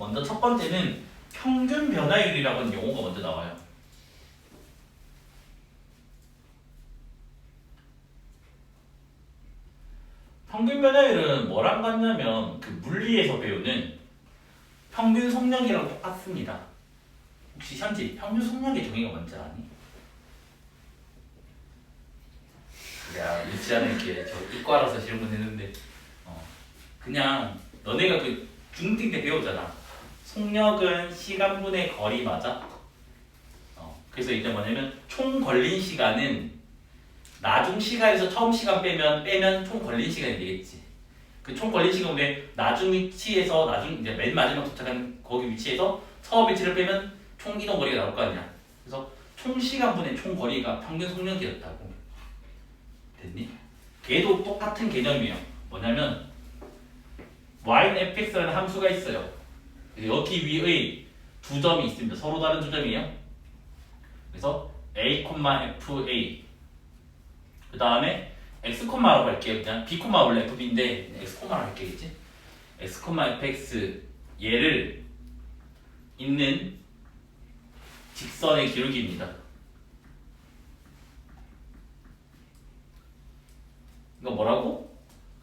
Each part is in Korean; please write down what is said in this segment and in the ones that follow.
먼저 첫 번째는 평균 변화율이라고 하는 용어가 먼저 나와요. 평균 변화율은 뭐랑 같냐면 그 물리에서 배우는 평균 속력이랑 똑같습니다. 혹시 현지 평균 속력의 정의가 뭔지 아니? 야, 유치하는 게 저 이과라서 질문했는데 그냥 너네가 그 중딩 때 배우잖아. 속력은 시간분의 거리 맞아? 그래서 이제 뭐냐면 총 걸린 시간은 나중 시간에서 처음 시간 빼면 총 걸린 시간이 되겠지. 그 총 걸린 시간 왜 나중 위치에서 나중 이제 맨 마지막 도착한 거기 위치에서 처음 위치를 빼면 총 이동 거리가 나올 거 아니야. 그래서 총 시간분의 총 거리가 평균 속력이었다고. 됐니? 걔도 똑같은 개념이에요. 뭐냐면 y는 fx라는 함수가 있어요. 여기 위의 두 점이 있습니다. 서로 다른 두 점이에요. 그래서 a, fa 그 다음에 x, 라고 할게요. 그냥 b, 원래 fb인데 x, 라고 할게요. x, fx 얘를 있는 직선의 기울기입니다. 이거 뭐라고?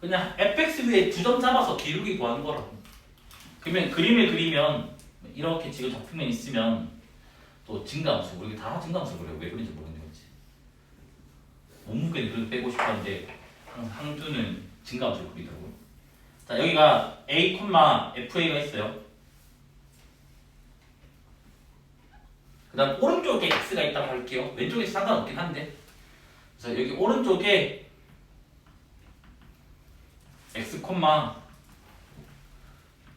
그냥 fx 위에 두 점 잡아서 기울기 구하는 거라고. 그러면 그림을 그리면 이렇게 지금 잡히면 있으면 또 증가함수, 우리 다 증가함수 그래요. 왜 그런지 모르는 거지. 몸무게는 그렇게 빼고 싶었는데 항두는 증가함수를 그리더라고요. 자, 여기가 a, fa가 있어요. 그 다음 오른쪽에 x가 있다고 할게요. 왼쪽에서 상관없긴 한데. 그래서 여기 오른쪽에 x,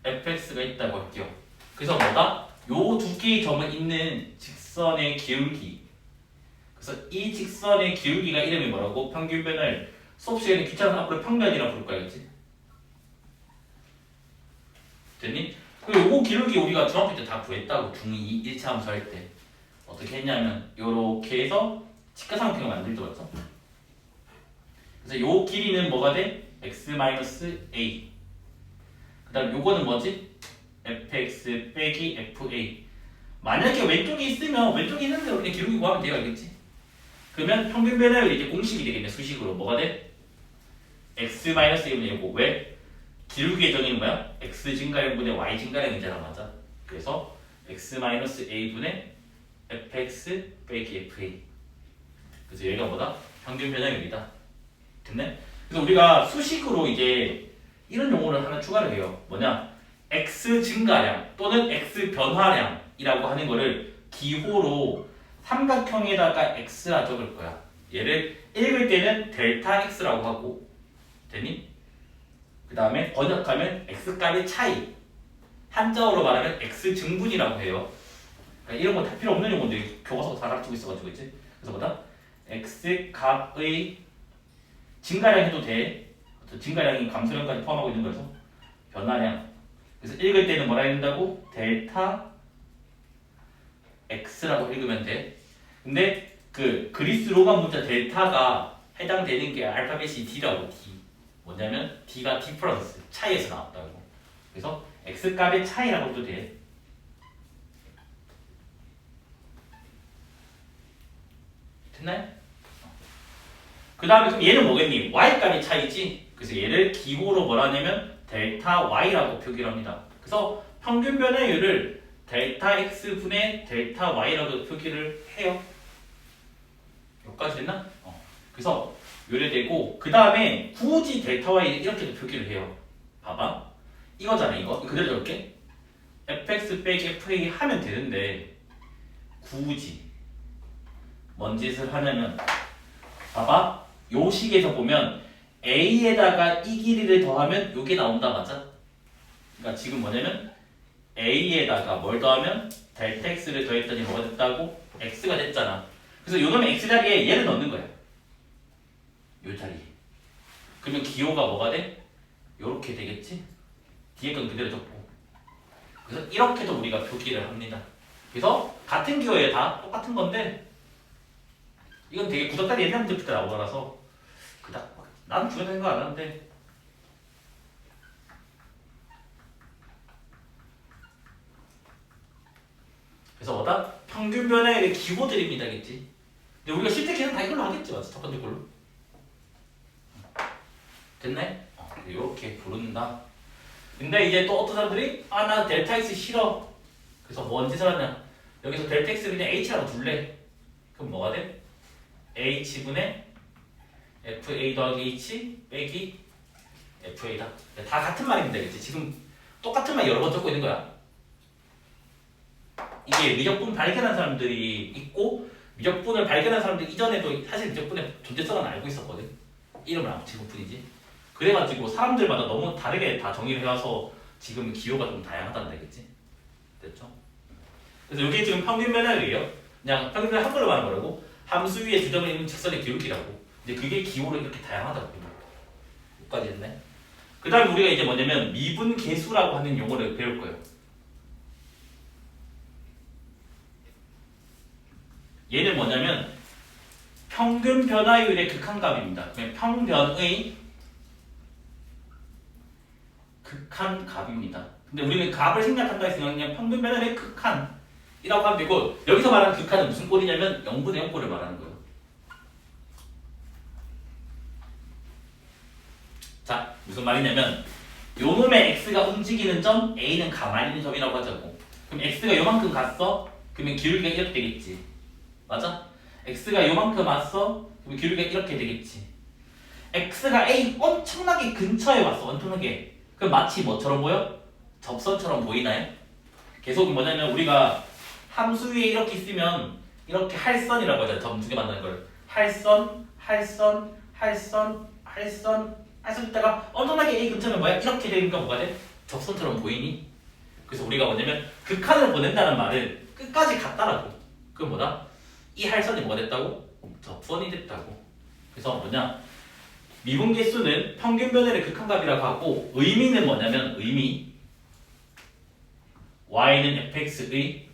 fx가 있다고 할게요. 그래서 뭐다? 요 두 개의 점은 있는 직선의 기울기. 그래서 이 직선의 기울기가 이름이 뭐라고? 평균 변화율. 수업 시간에 귀찮아서 앞으로 평면이라고 부를 거야, 그치? 됐니? 그리고 요거 기울기 우리가 중학교 때 다 구했다고. 중2 1차 함수 할 때. 어떻게 했냐면 요렇게 해서 직각삼각형을 만들죠, 맞죠? 그래서 요 길이는 뭐가 돼? x-a. 그 다음 요거는 뭐지? fx 빼기 fa. 만약에 왼쪽에 있으면 왼쪽에 있는데 그냥 기울기 구하면 돼요, 알겠지? 그러면 평균 변화율이 이제 공식이 되겠네. 수식으로 뭐가 돼? x-a분의 1고 왜? 기울기의 정의는 뭐야? x 증가량분의 y 증가량이잖아, 맞아? 그래서 x-a분의 fx 빼기 fa. 그래서 얘가 뭐다? 평균 변화율이다. 됐네? 그래서 우리가 수식으로 이제 이런 용어를 하나 추가를 해요. 뭐냐? x 증가량 또는 x 변화량이라고 하는 거를 기호로 삼각형에다가 x라 적을 거야. 얘를 읽을 때는 델타 x라고 하고, 되니? 그 다음에 번역하면 x 값의 차이. 한자어로 말하면 x 증분이라고 해요. 그러니까 이런 거 다 필요 없는 용어인데 교과서가 다 가르치고 있어가지고 있지. 그래서 뭐다? x 값의 증가량 해도 돼. 증가량이 감소량까지 포함하고 있는 거라서 변화량. 그래서 읽을 때는 뭐라 읽는다고? 델타 x라고 읽으면 돼. 근데 그 그리스 로마 문자 델타가 해당되는 게 알파벳이 d라고. d. 뭐냐면 d가 디퍼런스 차이에서 나왔다고. 그래서 x 값의 차이라고 해도 돼. 됐나요? 그 다음에 그럼 얘는 뭐겠니? y 값의 차이지. 그래서 얘를 기호로 뭐라 하냐면 델타 y라고 표기를 합니다. 그래서 평균 변화율을 델타 x분의 델타 y라고 표기를 해요. 여기까지 됐나? 그래서 요래되고 그 다음에 굳이 델타 y 이렇게도 표기를 해요. 봐봐. 이거잖아, 이거. 그대로 적을게. fx 빼기 fa 하면 되는데 굳이 뭔 짓을 하냐면 봐봐. 요 식에서 보면 a에다가 이 길이를 더하면 요게 나온다, 맞아? 그러니까 지금 뭐냐면 a에다가 뭘 더하면 델타 x를 더했더니 뭐가 됐다고? x가 됐잖아. 그래서 요놈의 x 자리에 얘를 넣는 거야. 요 자리에. 그러면 기호가 뭐가 돼? 요렇게 되겠지? 뒤에 건 그대로 적고. 그래서 이렇게도 우리가 표기를 합니다. 그래서 같은 기호에 다 똑같은 건데 이건 되게 구닥다리 옛날 문제부터 나오더라서 그닥 나는 중요한 생각 안 하는데 뭐다? 평균 변화율의 기호들입니다, 겠지? 근데 우리가 실제 계산 다 이걸로 하겠지, 맞아? 첫 번째 걸로. 됐네? 이렇게 부른다. 근데 이제 또 어떤 사람들이 나 델타 x 싫어. 그래서 뭔 짓을 하냐? 여기서 델타 x를 그냥 h라고 둘래. 그럼 뭐가 돼? h분의 fa 더하기 h 빼기 fa다. 다 같은 말입니다, 그치? 지금 똑같은 말 여러 번 적고 있는 거야. 이게 미적분 발견한 사람들이 있고 미적분을 발견한 사람들 이전에도 사실 미적분의 존재성은 알고 있었거든. 이름을 안 붙일 뿐이지. 그래가지고 사람들마다 너무 다르게 다 정의를 해와서 지금 기호가 좀 다양하다는 얘기겠지. 됐죠? 그래서 이게 지금 평균 변화율이에요. 그냥 평균 변화 한글로 말하는 거라고. 함수 위에 두 점을 있는 직선의 기울기라고. 근데 그게 기호로 이렇게 다양하다고. 여기까지 했네. 그 다음에 우리가 이제 뭐냐면 미분 계수라고 하는 용어를 배울 거예요. 얘는 뭐냐면 평균 변화율의 극한값입니다. 그러면 평변의 극한값입니다. 근데 우리는 값을 생략한다 했으니까 그냥 평균 변화율의 극한이라고 하면 되고, 여기서 말하는 극한은 무슨 꼴이냐면 0분의 0꼴을 말하는 거예요. 자, 무슨 말이냐면 요 놈의 x가 움직이는 점 a는 가만히 있는 점이라고 하자고. 그럼 x가 요만큼 갔어? 그러면 기울기가 이렇게 되겠지. 맞아? x가 요만큼 왔어? 그럼 기울기가 이렇게 되겠지. x가 a 엄청나게 근처에 왔어. 엄청나게. 그럼 마치 뭐처럼 보여? 접선처럼 보이나요? 계속 뭐냐면 우리가 함수 위에 이렇게 있으면 이렇게 할선이라고 하잖아. 점 두 개 만나는 걸. 할선, 할선, 할선, 할선, 할선 있다가 엄청나게 a 근처면 뭐야? 이렇게 되니까 뭐가 돼? 접선처럼 보이니? 그래서 우리가 뭐냐면 극한을 보낸다는 말은 끝까지 갔다라고. 그건 뭐다? 이 할선이 뭐가 됐다고? 접선이 됐다고. 그래서 뭐냐? 미분 계수는 평균 변화율의 극한값이라고 하고, 의미는 뭐냐면 의미 y는 fx의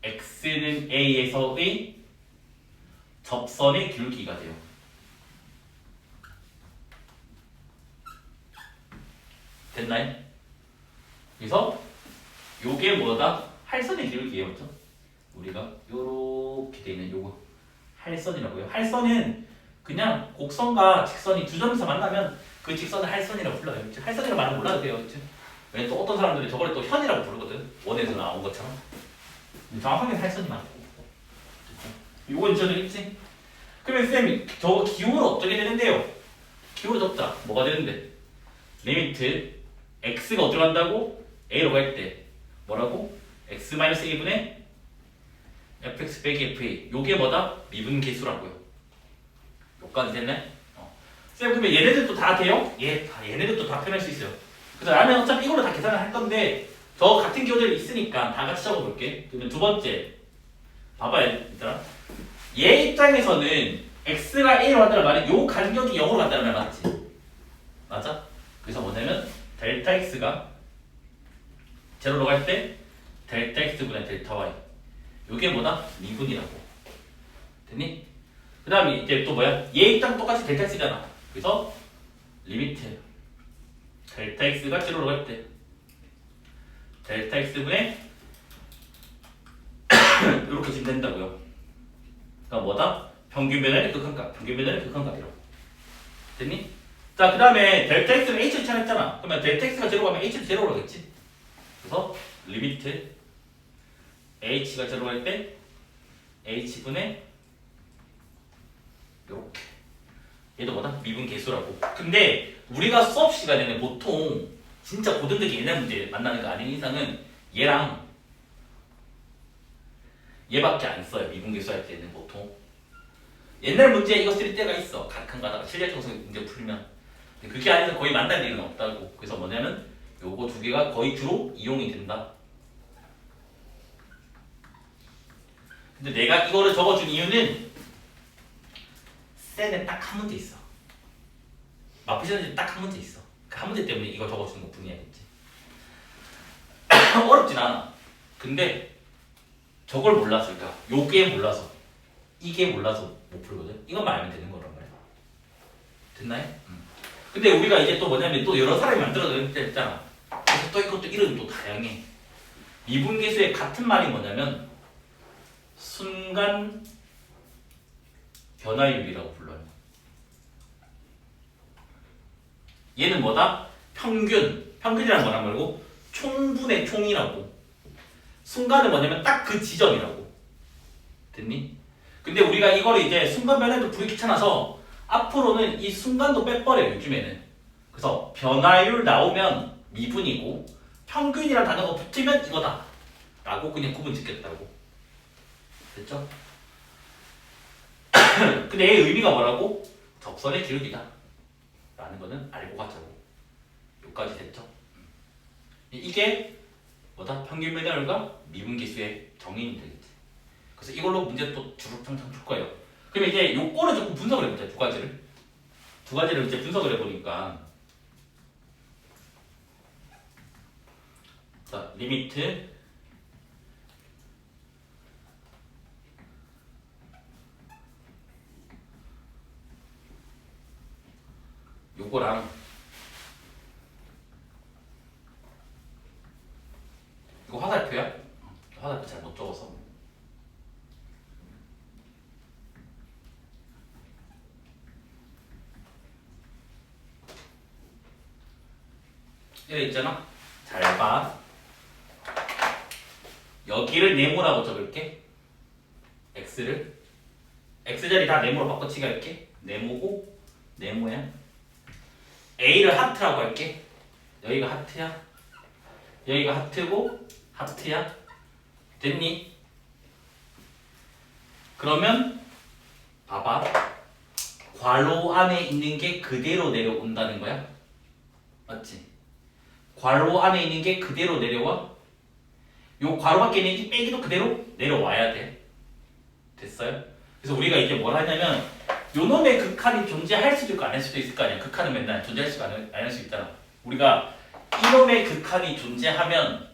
x는 a에서의 접선의 기울기가 돼요. 됐나요? 그래서 요게 뭐다? 할선의 기울기예요, 맞죠? 우리가 요렇게 돼 있는 요거 할선이라고요. 할선은 그냥 곡선과 직선이 두 점에서 만나면 그 직선을 할선이라고 불러요. 할선이라고 말은 몰라도 돼요. 왜냐면 또 어떤 사람들이 저걸 또 현이라고 부르거든. 원에서 나온 것처럼. 정확하게 할선이 맞고. 요건 잊어지겠지? 그러면 쌤이 저거 기호를 어떻게 되는데요? 기호를 적자. 뭐가 되는데? 리미트 x가 어디로 간다고? a로 갈 때 뭐라고? x-a분의 fx 빼기 fa. 요게 뭐다? 미분 계수라고요. 여기까지 됐네? 쌤 그러면 얘네들도 다 돼요? 예, 얘네들도 다 표현할 수 있어요. 그래서 나는 어차피 이걸로 다 계산을 할 건데 저 같은 기호들이 있으니까 다 같이 적어볼게. 그러면 두 번째 봐봐 얘들아. 얘 입장에서는 x가 a로 간다는 말은 요 간격이 0으로 간다는 말 맞지? 맞아? 그래서 뭐냐면 델타 x가 제로로 갈 때 델타 x분의 델타 y. 요게 뭐다? 미분이라고. 됐니? 그 다음에 이제 또 뭐야? 얘 입장 똑같이 델타 x잖아. 그래서 리미트 델타 x가 제로로 갈 때 델타 x분의 이렇게 지금 된다고요. 그러니까 뭐다? 평균 변화의 극한값. 평균 변화의 극한값이라고. 됐니? 자, 그 다음에 델타 x는 h를 찾았잖아. 그러면 델타 x가 제로 가면 h는 제로로 가겠지. 그래서 리미트 h가 제로 갈 때 h분의 요렇게. 얘도 뭐다? 미분 계수라고. 근데 우리가 수업 시간에는 보통 진짜 고등학교 옛날 문제 만나는 거 아닌 이상은 얘랑 얘밖에 안 써요. 미분 계수할 때는 보통. 옛날 문제 이거 쓸 때가 있어. 가끔 가다가 실력정성 문제 풀면. 근데 그게 아니라 거의 만날 일은 없다고. 그래서 뭐냐면 요거 두 개가 거의 주로 이용이 된다. 근데 내가 이거를 적어준 이유는 쌤에 딱 한 문제 있어. 마피션에 딱 한 문제 있어. 그 한 문제 때문에 이거 적어주는 것 뿐이야겠지. 어렵진 않아. 근데 저걸 몰라서, 그러니까 요게 몰라서 이게 몰라서 못 풀거든. 이것만 알면 되는 거란 말이야. 됐나요? 근데 우리가 이제 또 뭐냐면 또 여러 사람이 만들어낸 때 있잖아. 그래서 또 이것도 이름이 또 다양해. 미분계수의 같은 말이 뭐냐면 순간 변화율이라고 불러요. 얘는 뭐다? 평균이라는 거란 말고 총분의 총이라고. 순간은 뭐냐면 딱 그 지점이라고. 됐니? 근데 우리가 이거를 이제 순간 변화도 부르기 귀찮아서 앞으로는 이 순간도 빼버려요, 요즘에는. 그래서 변화율 나오면 미분이고 평균이라는 단어가 붙으면 이거다 라고 그냥 구분 짓겠다고. 됐죠? 근데 얘의 의미가 뭐라고? 접선의 기울기다 라는 거는 알고 가자고. 여기까지 됐죠? 이게 뭐다? 평균 변화율과 미분계수의 정의이 되겠지. 그래서 이걸로 문제 또 주룩창창 줄 거예요. 그러면 이제 요거를 조금 분석을 해보자. 두 가지를 이제 분석을 해보니까, 자, 리미트 요거랑 이거 화살표야? 화살표 잘 못 적어서. 여기 있잖아. 잘 봐. 여기를 네모라고 적을게. x를 x자리 다 네모로 바꿔치기 할게. 네모고 네모야. a를 하트라고 할게. 여기가 하트야. 여기가 하트고 하트야. 됐니? 그러면 봐봐. 괄호 안에 있는 게 그대로 내려온다는 거야. 맞지? 괄호 안에 있는 게 그대로 내려와. 요 괄호 밖에 있는 이 빼기도 그대로 내려와야 돼. 됐어요? 그래서 우리가 이제 뭘 하냐면 요 놈의 극한이 존재할 수도 있고 안 할 수도 있을 거 아니야. 극한은 맨날 존재할 수가 안 할 수 있잖아. 우리가 이놈의 극한이 존재하면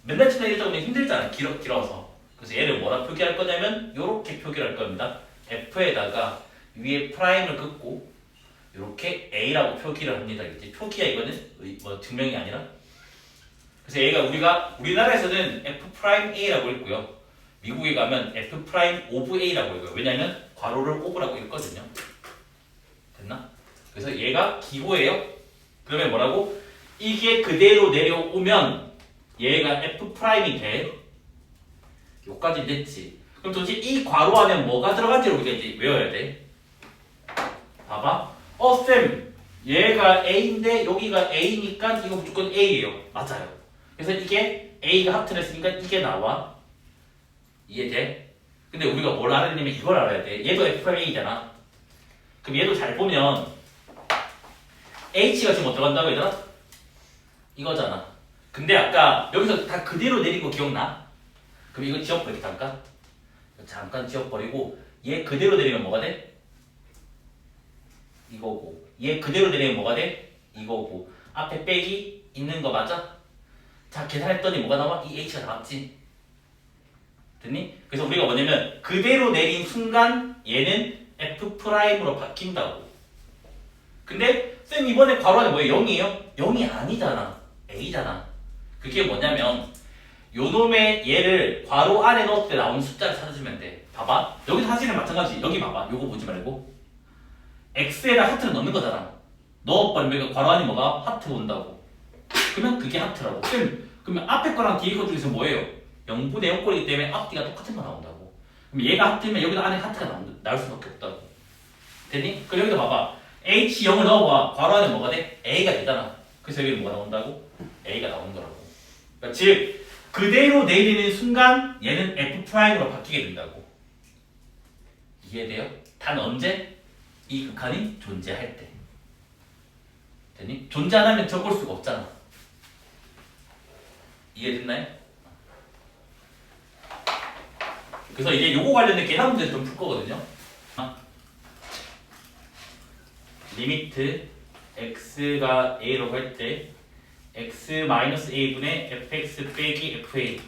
맨날 치는 적으면 힘들잖아. 길어서. 그래서 얘를 뭐라 표기할 거냐면 요렇게 표기를 할 겁니다. F에다가 위에 프라임을 긋고 요렇게 A라고 표기를 합니다. 이제 표기야 이거는 뭐 증명이 아니라. 그래서 얘가 우리나라에서는 F'A라고 읽고요. 미국에 가면 F'A라고 읽어요. 왜냐면 괄호를 오브라고 읽거든요. 됐나? 그래서 얘가 기호예요. 그러면 뭐라고? 이게 그대로 내려오면 얘가 F'이 돼. 여기까지 됐지. 그럼 도대체 이 괄호 안에 뭐가 들어간지를 우리가 이제 외워야 돼. 봐봐. 쌤, 얘가 A인데 여기가 A니까 이거 무조건 A예요. 맞아요. 그래서 이게 A가 하트를 했으니까 이게 나와. 이해돼? 근데 우리가 뭘 알아야 되냐면 이걸 알아야 돼. 얘도 F'A잖아. 그럼 얘도 잘 보면 H가 지금 어떻게 간다고 얘들아? 이거잖아. 근데 아까 여기서 다 그대로 내린 거 기억나? 그럼 이거 지워버릴게 잠깐 지워버리고 얘 그대로 내리면 뭐가 돼? 이거고 얘 그대로 내리면 뭐가 돼? 이거고 앞에 빼기 있는 거 맞아? 자 계산했더니 뭐가 나와? 이 H가 나왔지? 됐니? 그래서 우리가 뭐냐면 그대로 내린 순간 얘는 F'으로 바뀐다고. 근데 쌤 이번에 괄호 안에 뭐예요? 0이에요? 0이 아니잖아. A잖아. 그게 뭐냐면 요놈의 얘를 괄호 안에 넣을 때 나오는 숫자를 찾아주면 돼. 봐봐. 여기 사실은 마찬가지. 여기 봐봐. 요거 보지 말고 X에다 하트를 넣는 거잖아. 넣어버리면 괄호 안에 뭐가? 하트 온다고. 그러면 그게 하트라고. 그러면 앞에 거랑 뒤에 거 중에서 뭐예요? 0분의 0꼴이기 때문에 앞뒤가 똑같은 거 나온다고. 그럼 얘가 하트면 여기도 안에 하트가 나올 수밖에 없다고. 됐니? 그럼 여기도 봐봐. H0을 넣어봐. 괄호 안에 뭐가 돼? A가 되잖아. 그래서 여기 뭐가 나온다고? A가 나오는 거라고. 그러니까 즉 그대로 내리는 순간 얘는 F'으로 바뀌게 된다고. 이해돼요? 단 언제? 이 극한이 존재할 때. 됐니? 존재 안 하면 적을 수가 없잖아. 이해됐나요? 그래서 이제 요거 관련된 계산 문제를 좀 풀 거거든요. 리미트 x가 a라고 할 때 x-a분의 fx 빼기 fa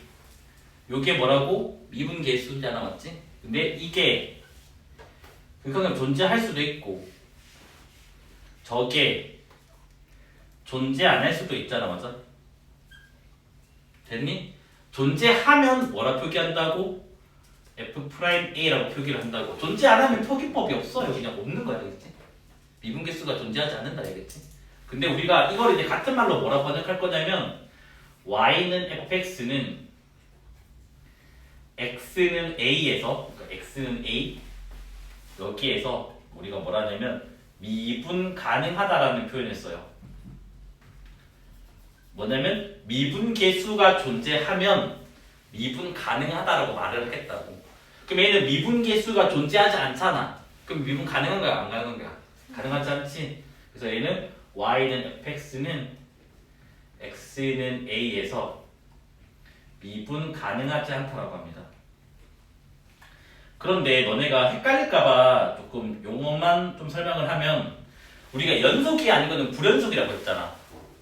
요게 뭐라고? 미분계수잖아 맞지? 근데 이게 극한은 존재할 수도 있고 저게 존재 안 할 수도 있잖아 맞아? 됐니? 존재하면 뭐라 표기한다고? F'A라고 표기를 한다고. 존재 안 하면 표기법이 없어요. 그냥 없는 거야, 알겠지? 미분계수가 존재하지 않는다, 알겠지? 근데 우리가 이걸 이제 같은 말로 뭐라고 번역할 거냐면 y는 fx는 x는 a에서, 그러니까 x는 a, 여기에서 우리가 뭐라 하냐면 미분 가능하다라는 표현을 써요. 뭐냐면 미분계수가 존재하면 미분 가능하다라고 말을 하겠다고. 그럼 얘는 미분계수가 존재하지 않잖아. 그럼 미분 가능한 거야, 안 가능한 거야? 가능하지 않지? 그래서 얘는 y는 fx는 x는 a에서 미분 가능하지 않다라고 합니다. 그런데 너네가 헷갈릴까봐 조금 용어만 좀 설명을 하면 우리가 연속이 아닌 거는 불연속이라고 했잖아.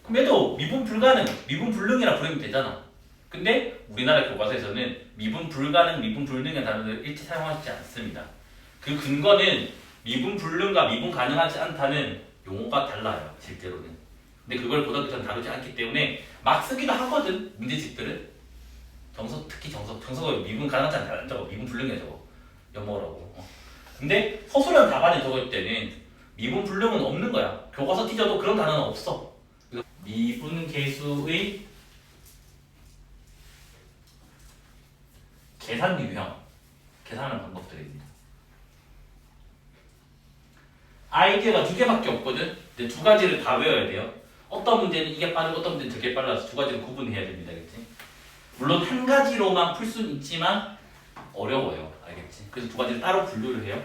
그럼 얘도 미분 불가능, 미분 불능이라 부르면 되잖아. 근데 우리나라 교과서에서는 미분 불가능, 미분 불능의 단어를 일체 사용하지 않습니다. 그 근거는 미분 불능과 미분 가능하지 않다는 용어가 달라요, 실제로는. 근데 그걸 고등학교에서는 다루지 않기 때문에 막 쓰기도 하거든, 문제집들은. 특히 정석을 미분 가능하지 않다 안 적어, 미분 불능이야 적어. 영어라고. 근데 서술형 답안에 적을 때는 미분 불능은 없는 거야. 교과서 뒤져도 그런 단어는 없어. 미분계수의 계산 유형, 계산하는 방법들입니다. 아이디어가 두 개밖에 없거든. 근데 두 가지를 다 외워야 돼요. 어떤 문제는 이게 빠르고 어떤 문제는 저게 빨라서 두 가지를 구분해야 됩니다. 알겠지? 물론 한 가지로만 풀 수는 있지만 어려워요. 알겠지? 그래서 두 가지를 따로 분류를 해요.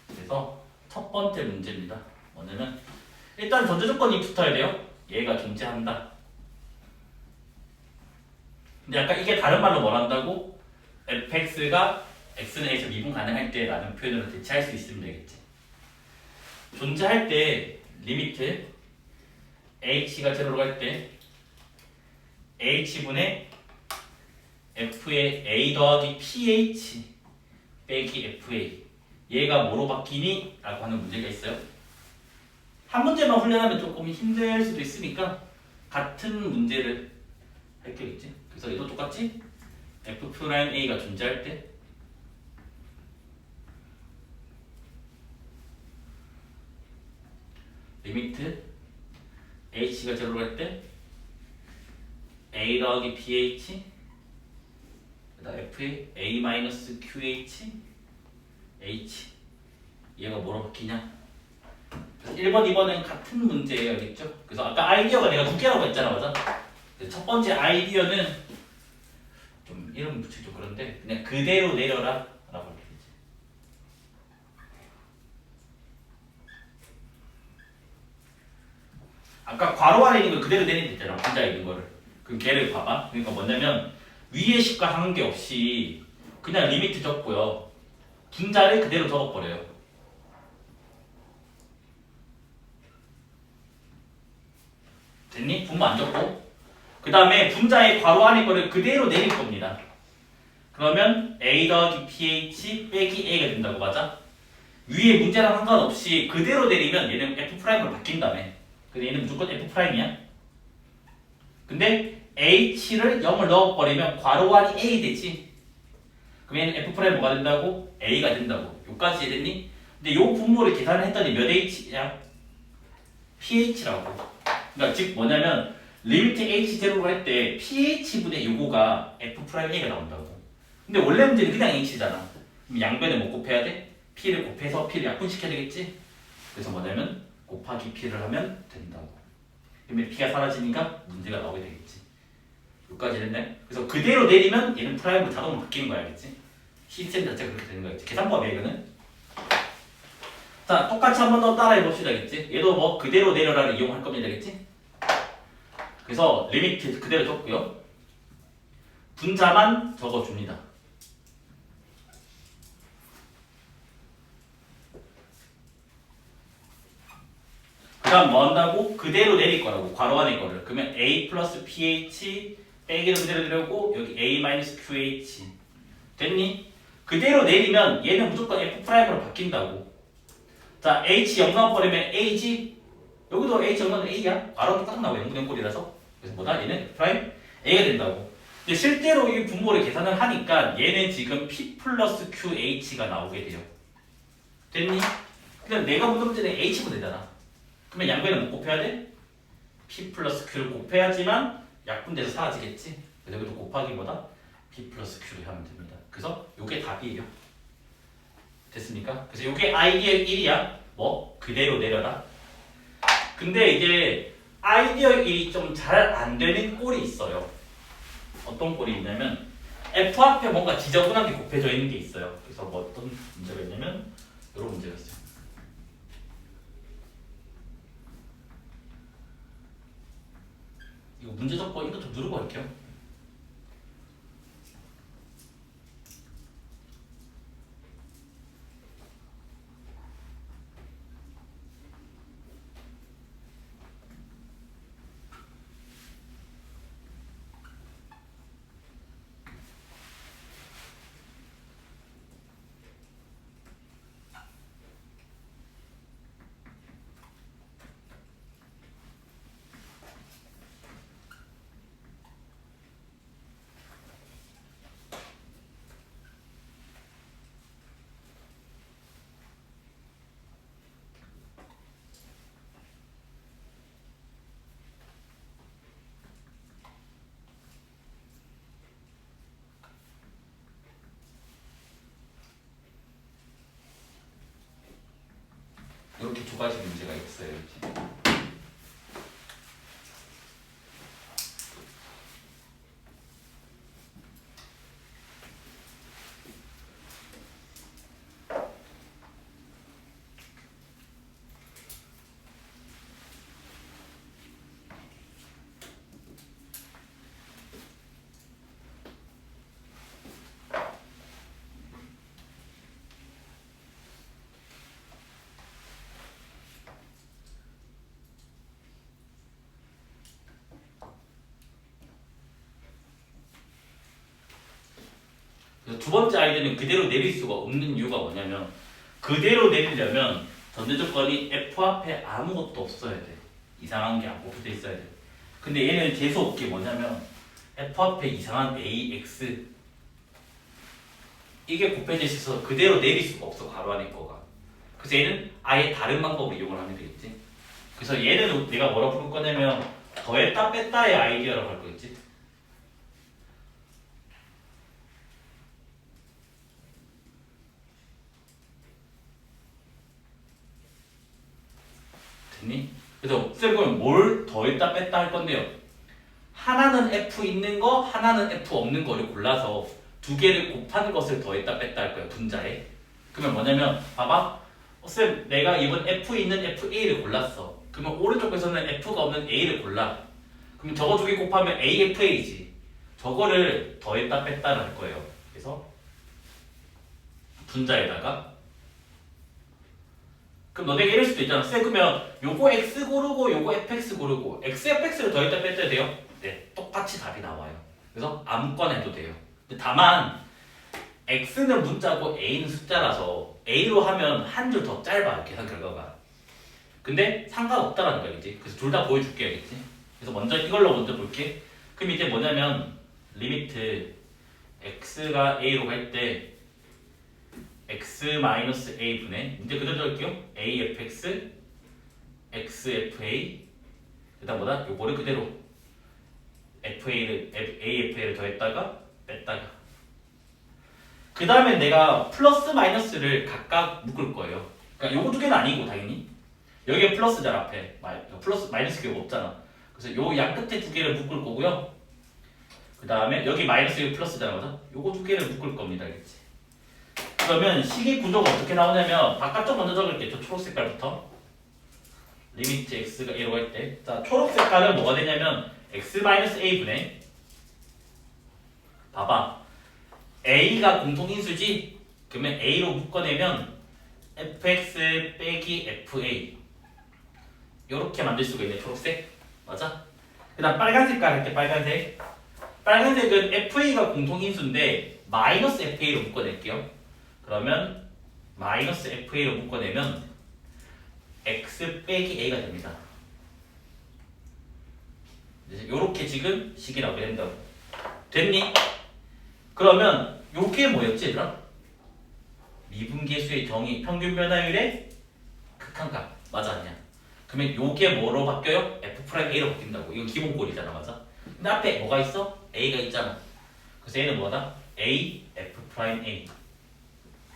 그래서 첫 번째 문제입니다. 뭐냐면 일단 전제 조건이 붙어야 돼요. 얘가 존재한다. 근데 약간 이게 다른 말로 뭘 한다고? fx가 x는 a에서 미분 가능할 때 라는 표현으로 대체할 수 있으면 되겠지. 존재할 때 리미트 h가 제로로 갈 때 h분의 f의 a 더하기 ph 빼기 fa 얘가 뭐로 바뀌니? 라고 하는 문제가 있어요. 한 문제만 훈련하면 조금 힘들 수도 있으니까 같은 문제를 할 거겠지. 그래서 얘도 똑같이 f'A가 존재할 때 리미트 h가 제로로 갈 때 a 더하기 ph 그다음 f의 a-qh h 얘가 뭐로 바뀌냐? 1번, 2번은 같은 문제예요. 알겠죠? 그래서 아까 아이디어가 내가 두 개라고 했잖아. 맞아? 첫 번째 아이디어는 좀 이름 붙이기 좀 그런데 그냥 그대로 내려라 라고 할게. 아까 괄호 안에 있는 걸 그대로 내리면 됐잖아. 분자에 있는 거를. 그럼 걔를 봐봐. 그러니까 뭐냐면 위에 식과 관계없이 그냥 리미트 적고요. 분자를 그대로 적어버려요. 됐니? 분모 안 적고 그 다음에 분자의 괄호 안에 거를 그대로 내릴 겁니다. 그러면 a 더하기 ph 빼기 a가 된다고. 맞아? 위에 문제랑 상관없이 그대로 내리면 얘는 f'으로 바뀐다며. 근데 얘는 무조건 f'이야. 근데 h를 0을 넣어버리면 괄호 안이 a 되지. 그럼 얘는 f' 뭐가 된다고? a가 된다고. 요까지 이해됐니? 근데 요 분모를 계산을 했더니 몇 h야? ph라고. 그러니까 즉 뭐냐면 리미트 h 제로로 할 때 ph분의 요거가 f'a가 나온다고. 근데 원래 문제는 그냥 h잖아. 그럼 양변을 뭐 곱해야 돼? p를 곱해서 p를 약분시켜야 되겠지? 그래서 뭐냐면 곱하기 p를 하면 된다고. 그러면 p가 사라지니까 문제가 나오게 되겠지. 여기까지 됐네. 그래서 그대로 내리면 얘는 프라임으로 자동으로 바뀌는 거야. 알겠지? 시스템 자체가 그렇게 되는 거겠지. 계산법이야 이거는. 자, 똑같이 한 번 더 따라해 봅시다. 알겠지? 얘도 뭐 그대로 내려라를 이용할 겁니다. 알겠지? 그래서 리미트 그대로 적고요. 분자만 적어줍니다. 그 다음 뭐 한다고? 그대로 내릴 거라고. 괄호 안에 거를. 그러면 a 플러스 ph 빼기로 그대로 내려오고 여기 a 마이너스 qh 됐니? 그대로 내리면 얘는 무조건 f'으로 바뀐다고. 자, h 0 넣어버리면 a지. 여기도 h 0 넣으면 a야. 괄호 똑같나 봐. 0분의 꼴이라서. 그래서 뭐다? 얘는 프라임 a가 된다고. 근데 실제로 이 분모를 계산을 하니까 얘는 지금 P 플러스 QH가 나오게 돼요. 됐니? 그냥 내가 묻는 문제는 H면 되잖아. 그러면 양변을 못 곱해야 돼? P 플러스 Q를 곱해야지만 약분돼서 사라지겠지? 그래서 여기도 곱하기보다 P 플러스 Q를 하면 됩니다. 그래서 이게 답이에요. 됐습니까? 그래서 이게 아이디어 1이야. 뭐? 그대로 내려라. 근데 이제 아이디어 1이 좀 잘 안 되는 꼴이 있어요. 어떤 꼴이 있냐면 F 앞에 뭔가 지저분하게 곱해져 있는 게 있어요. 그래서 뭐 어떤 문제가 있냐면 이런 문제가 있어요. 이거 문제 적고 이거 좀 누르고 할게요. 이렇게 두 가지 문제가 있어요. 이렇게. 그래서 두 번째 아이디어는 그대로 내릴 수가 없는 이유가 뭐냐면 그대로 내리려면 전제 조건이 F 앞에 아무것도 없어야 돼. 이상한 게 안 곱해져 있어야 돼. 근데 얘는 재수 없게 뭐냐면 F 앞에 이상한 AX 이게 곱해져 있어서 그대로 내릴 수가 없어. 괄호 안에 거가. 그래서 얘는 아예 다른 방법으로 이용을 하면 되겠지. 그래서 얘는 내가 뭐라 부를 거냐면 더했다 뺐다의 아이디어라고 할 거겠지. 됐니? 그래서 쌤은 뭘 더했다 뺐다 할 건데요. 하나는 F 있는 거, 하나는 F 없는 거를 골라서 두 개를 곱한 것을 더했다 뺐다 할 거예요. 분자에. 그러면 뭐냐면 봐봐. 쌤 내가 이번 F 있는 FA를 골랐어. 그러면 오른쪽 에서는 F가 없는 A를 골라. 그럼 저거 두 개 곱하면 AFA지. 저거를 더했다 뺐다 할 거예요. 그래서 분자에다가 그럼 너네가 이럴 수도 있잖아. 쌤 그러면 요거 X 고르고 요거 FX 고르고 X, FX를 더했다 뺐다 해도 돼요? 네, 똑같이 답이 나와요. 그래서 아무거나 해도 돼요. 근데 다만 X는 문자고 A는 숫자라서 A로 하면 한 줄 더 짧아 계산 결과가. 근데 상관없다라는 거겠지. 그래서 둘 다 보여줄게 알겠지. 그래서 먼저 이걸로 먼저 볼게. 그럼 이제 뭐냐면 리미트 X가 A로 갈 때 x-a 분의 문제 그대로 적을게요. afx, xfa 그 다음 뭐다? 요거를 그대로 afa를 더했다가 뺐다가 그 다음에 내가 플러스 마이너스를 각각 묶을 거예요. 그러니까 요거 두 개는 아니고 당연히 여기에 플러스잖아 앞에 플러스 마이너스 기호가 없잖아. 그래서 요 양 끝에 두 개를 묶을 거고요. 그 다음에 여기 마이너스 플러스잖아 맞아? 요거 두 개를 묶을 겁니다 알겠지? 그러면 식의 구조가 어떻게 나오냐면 바깥쪽 먼저 적을게요. 저 초록 색깔부터 리미트 x가 a로 갈 때 자 초록 색깔은 뭐가 되냐면 x-a 분의 봐봐 a가 공통인수지? 그러면 a로 묶어내면 fx 빼기 fa 이렇게 만들 수가 있네. 초록색 맞아? 그 다음 빨간 색깔 할게. 빨간색은 fa가 공통인수인데 마이너스 fa로 묶어낼게요. 그러면 마이너스 fa로 묶어내면 x 빼기 a가 됩니다. 이렇게 지금 식이 나오게 된다고. 됐니? 그러면 요게 뭐였지 얘들아? 미분계수의 정의 평균 변화율의 극한값 맞아 아니야? 그러면 요게 뭐로 바뀌어요? F'A로 바뀐다고. 이건 기본꼴이잖아 맞아? 근데 앞에 뭐가 있어? A가 있잖아. 그래서 얘는 뭐다? A, F'A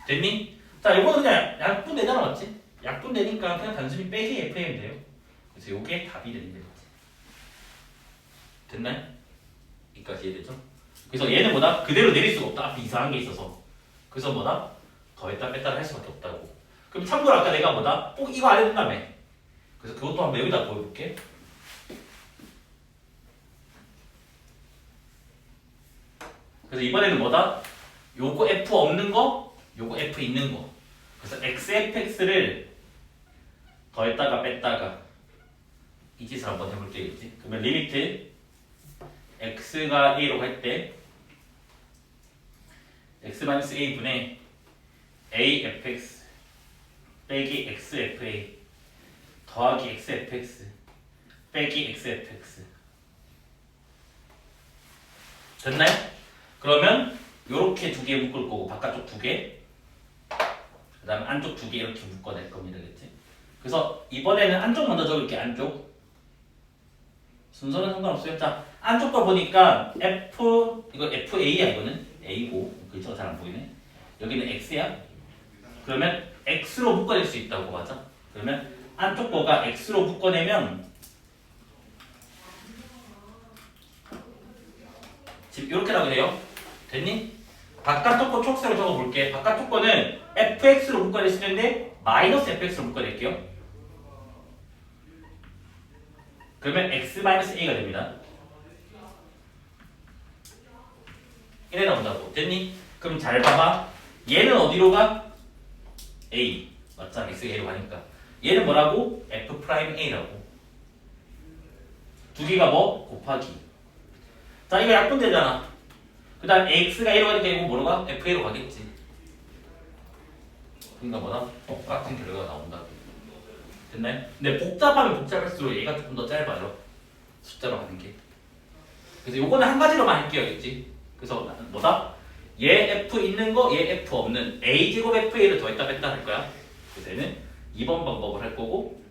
됐니? 자 요거는 그냥 약분되잖아 맞지? 약분되니까 그냥 단순히 빼기 F'면 돼요. 그래서 요게 답이 되는 거지. 됐나요? 여기까지 이해되죠? 그래서 얘는 뭐다? 그대로 내릴 수가 없다. 앞에 이상한 게 있어서. 그래서 뭐다? 더했다 뺐다를 할 수밖에 없다고. 그럼 참고로 아까 내가 뭐다? 꼭 이거 안 해준다며. 그래서 그것도 한번 여기다 보여볼게. 그래서 이번에는 뭐다? 요거 F 없는 거, 요거 F 있는 거. 그래서 XFX를 더했다가 뺐다가 이 짓을 한번 해볼게. 그러면 리미트 x가 a로 갈 때 x-a분의 afx 빼기 xfa 더하기 xfx 빼기 xfx 됐나요? 그러면 요렇게 두 개 묶을 거고 바깥쪽 두 개 그 다음에 안쪽 두 개 이렇게 묶어낼 겁니다. 그치? 그래서 이번에는 안쪽 먼저 적을게. 안쪽 순서는 상관없어요. 자 안쪽 거 보니까 F 이거 FA야 이거는 A고 글자가 잘 안 보이네. 여기는 X야. 그러면 X로 묶어낼 수 있다고 맞아? 그러면 안쪽 거가 X로 묶어내면 지금 이렇게라고 돼요. 됐니? 바깥쪽 거 초록색으로 적어볼게. 바깥쪽 거는 FX로 묶어낼 수 있는데 마이너스 FX로 묶어낼게요. 그러면 x-a가 됩니다. 이래 나온다고. 됐니? 그럼 잘 봐봐. 얘는 어디로 가? a. 맞잖아. x가 a로 가니까. 얘는 뭐라고? F'A라고. 두 개가 뭐? 곱하기. 자 이거 약분되잖아. 그 다음 x가 a로 가니까 이거 뭐로 가? F'A로 가겠지. 그러니까 뭐다? 똑같은 결과가 나온다. 됐나요? 근데 복잡하면 복잡할수록 얘가 조금 더 짧아요. 숫자로 하는 게. 그래서 요거는 한 가지로만 할게요. 있지? 그래서 뭐다? 얘 F 있는 거, 얘 F 없는 A제곱 FA를 더했다 뺐다 할 거야. 그래서 얘는 2번 방법을 할 거고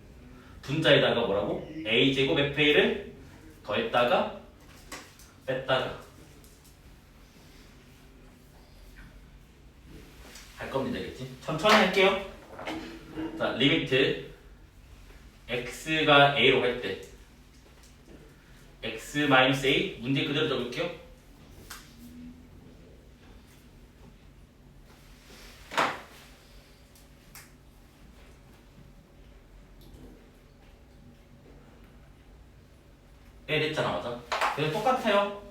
분자에다가 뭐라고? A제곱 FA를 더했다가 뺐다가 할 겁니다. 알겠지? 천천히 할게요. 자, 리미트 x가 a로 갈 때 x-a 문제 그대로 적을게요. 네 됐잖아 맞아. 그래서 똑같아요.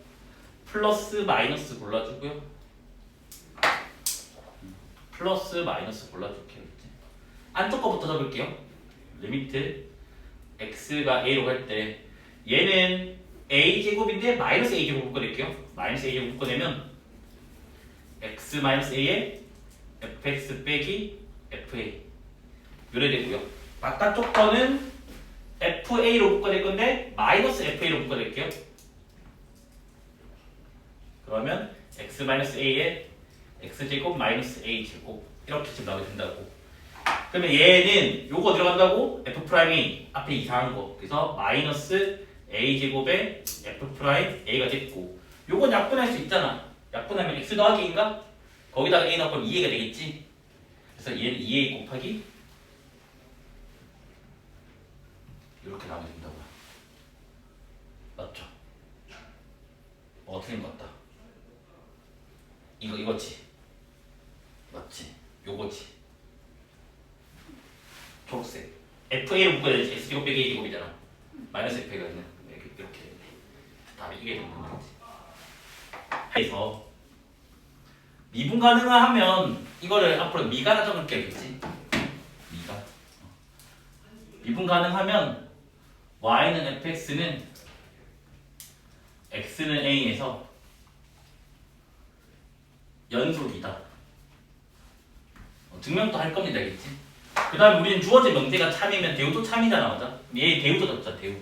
플러스 마이너스 골라주고요. 플러스 마이너스 골라줄게요. 안쪽 거부터 적을게요. 리미트 x가 a로 갈 때 얘는 a제곱인데 마이너스 a제곱 묶어낼게요. 마이너스 a제곱 묶어내면 x-a에 fx 빼기 fa 요래 되고요. 바깥쪽 거는 fa로 묶어낼 건데 마이너스 fa로 묶어낼게요. 그러면 x-a에 x제곱 마이너스 a제곱 이렇게 지금 나오게 된다고. 그러면 얘는 요거 들어간다고? F'A 앞에 이상한 거. 그래서 마이너스 a제곱에 F'A가 됐고 요건 약분할 수 있잖아. 약분하면 x 더하기 a인가? 거기다가 a 넣으면 2a가 되겠지. 그래서 얘는 2a 곱하기 이렇게 나오게 된다고요. 맞죠? 어떻게 된 것 같다? 이거지. 맞지? 요거지. 초록색. FA로 묶어야 되지. X제곱 빼기 A제곱이잖아. 마이너스 FA가 있는. 이렇게. 답이 이게 되는 거지. 그래서 미분 가능을 하면 이거를 앞으로 미가라 적을게. 그치? 미가. 미분 가능하면 Y는 FX는 X는 A에서 연속이다. 증명도 할 겁니다. 알겠지? 그 다음에 우리는 주어진 명제가 참이면 대우도 참이잖아. 맞아? 얘 대우도 적자. 대우.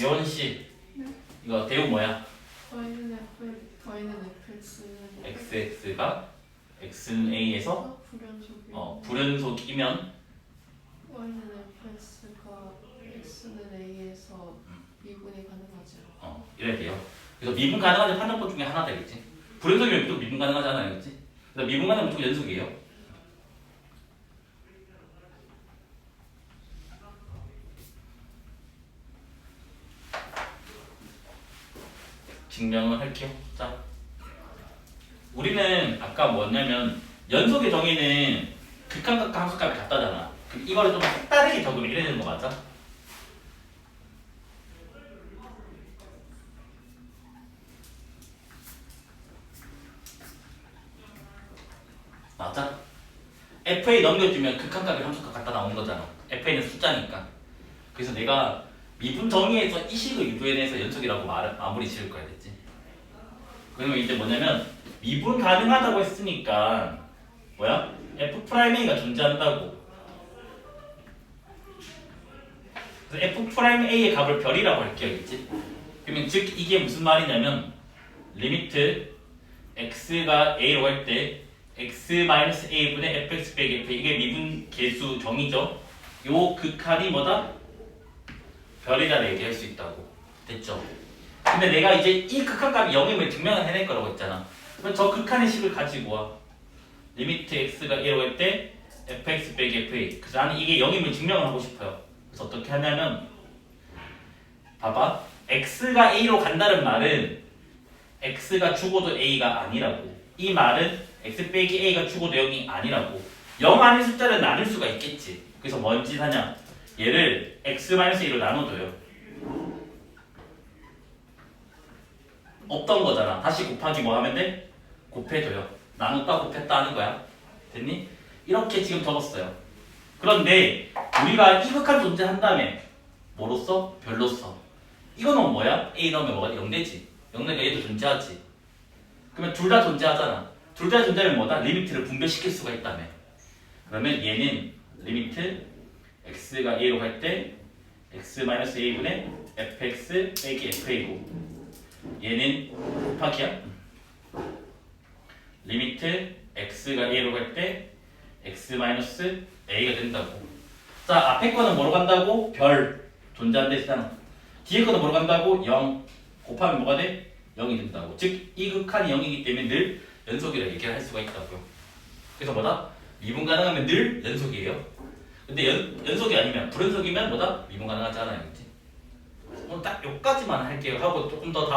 예원씨 이거 대우 뭐야? 더하기는 fx는 xx가 x는 a에서 불연속이 불연속이면 y는 fx가 x는 a에서 미분이 가능하지. 이래야 돼요. 그래서 미분 가능하지 판정법 중에 하나 되겠지. 불연속이면 무조건 미분 가능하지 않아야겠지. 그래서 미분 가능하면 무조건 연속이에요. 증명을 할게요. 자, 우리는 아까 뭐냐면 연속의 정의는 극한값과 함수값이 같다잖아. 그럼 이거를 좀 색다르게 적으면 이래야 되는 거 맞아? 맞아? FA 넘겨주면 극한값이 함수값 같다 나오는 거잖아. FA는 숫자니까. 그래서 내가 미분 정의에서 이 식을 유도해내서 연속이라고 마무리 지을 거야 됐지? 그러면 이제 뭐냐면 미분 가능하다고 했으니까 뭐야? F'A가 존재한다고. 그래서 F'A의 값을 별이라고 할게요, 있지? 그러면 즉 이게 무슨 말이냐면 리미트 x가 a로 할 때 x-a분의 fx 빼기 f 이게 미분 계수 정의죠. 요 극한이 뭐다? 별이라 얘기할 수 있다고. 됐죠? 근데 내가 이제 이 극한값이 0임을 증명을 해낼 거라고 했잖아. 그럼 저 극한의 식을 가지고 와. 리미트 x가 a로 할 때 fx 빼기 fa. 그래서 나는 이게 0임을 증명을 하고 싶어요. 그래서 어떻게 하냐면 봐봐. x가 a로 간다는 말은 x가 죽어도 a가 아니라고. 이 말은 x 빼기 a가 죽어도 0이 아니라고. 0 아닌 숫자를 나눌 수가 있겠지. 그래서 뭔 짓 하냐. 얘를 x-a로 나눠줘요. 없던 거잖아. 다시 곱하기 뭐 하면 돼? 곱해줘요. 나눴다 곱했다 하는 거야. 됐니? 이렇게 지금 적었어요. 그런데 우리가 이 극한 존재한다며 뭐로써? 별로써. 이거는 뭐야? a 넣으면 뭐가 돼? 0되지. 0되니까 얘도 존재하지. 그러면 둘 다 존재하잖아. 둘 다 존재하면 뭐다? 리미트를 분배시킬 수가 있다며. 그러면 얘는 리미트 x가 a로 갈 때 x-a분의 fx 빼기 fa고 얘는 곱하기야. 리미트 x가 a로 갈 때 x-a가 된다고. 자, 앞에 거는 뭐로 간다고? 별 존재한다 했잖아. 뒤에 거는 뭐로 간다고? 0 곱하면 뭐가 돼? 0이 된다고. 즉 이 극한이 0이기 때문에 늘 연속이라고 얘기를 할 수가 있다고요. 그래서 뭐다? 미분 가능하면 늘 연속이에요. 근데 연속이 아니면 불연속이면 뭐다? 미분 가능하지 않아요. 그치? 오늘 딱 여기까지만 할게요. 하고 조금 더 다음